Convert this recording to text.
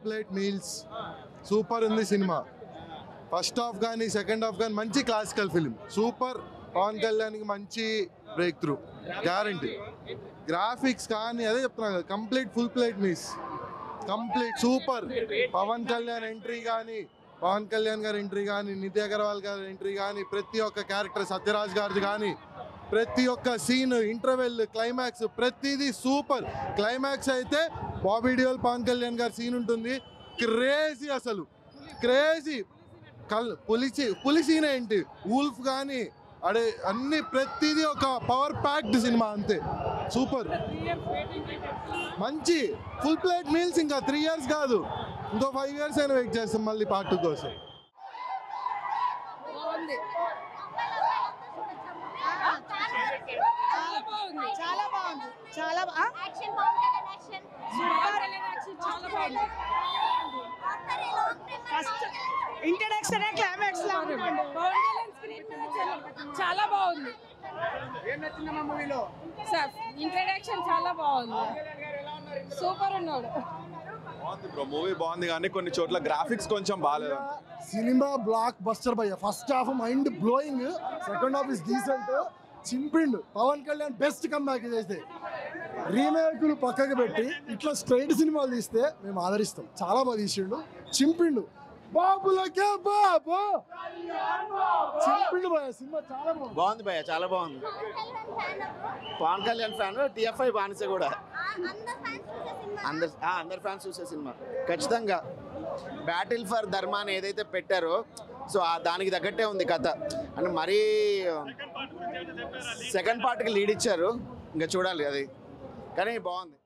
Plate meals super ఉంది cinema. First half కానీ second half కానీ మంచి క్లాసికల్ ఫిలిం, సూపర్. పవన్ కళ్యాణ్కి మంచి బ్రేక్ త్రూ గ్యారంటీ. గ్రాఫిక్స్ కానీ అదే చెప్తున్నా కదా, complete full plate meals, complete super. Pawan Kalyan entry కానీ, పవన్ కళ్యాణ్ గారి ఎంట్రీ కానీ, నితి అగర్వాల్ గారి ఎంట్రీ కానీ, ప్రతి ఒక్క క్యారెక్టర్, సత్యరాజ్ గారిది కానీ, ప్రతి ఒక్క సీన్, ఇంటర్వెల్, క్లైమాక్స్ ప్రతిదీ సూపర్. క్లైమాక్స్ అయితే బాబీ డియోల్ పవన్ కళ్యాణ్ గారి సీన్ ఉంటుంది, క్రేజీ, అసలు క్రేజీ. పులి సీన్ ఏంటి, వూల్ఫ్ కానీ అడే అన్ని ప్రతిదీ ఒక పవర్ ప్యాక్డ్ సినిమా, అంతే సూపర్. మంచి ఫుల్ ప్లేట్ మీల్స్. ఇంకా 3 years కాదు, ఇంకో 5 years అయినా వెయిట్ చేస్తాం మళ్ళీ పార్ట్ 2 కోసం. చాలా బాగుంది, చాలా ఫస్ట్ ఇంట్రడక్షన్ క్లైమాక్స్ లా చాలా బాగుంది. సార్ ఇంట్రడక్షన్ చాలా బాగుంది, సూపర్ ఉన్నాడు. బాగుంది బ్రో, మూవీ బాగుంది కానీ కొన్ని చోట్ల గ్రాఫిక్స్ కొంచెం బాగాలేదు. సినిమా బ్లాక్ బస్టర్ భయ్య. First half mind blowing, second half is decent. చింపిండు పవన్ కళ్యాణ్, బెస్ట్ కమ్బ్యాక్ చేస్తే. రీమేకులు పక్కకు పెట్టి ఇట్లా స్ట్రైట్ సినిమాలు తీస్తే మేము ఆదరిస్తాం. చాలా బాగా తీసిండు, చింపిండు. బాబులకే బాబు చింపిండు భయ్య. సినిమా చాలా బాగుంది భయ్య, చాలా బాగుంది. పవన్ కళ్యాణ్ ఫ్యాన్, TFI బానిస కూడా. అందరు ఫ్యాన్స్ చూసే సినిమా ఖచ్చితంగా. బ్యాటిల్ ఫర్ ధర్మా అని ఏదైతే పెట్టారో సో దానికి తగ్గట్టే ఉంది కథ. అంటే మరీ సెకండ్ పార్ట్కి లీడ్ ఇచ్చారు, ఇంకా చూడాలి అది, కానీ బాగుంది.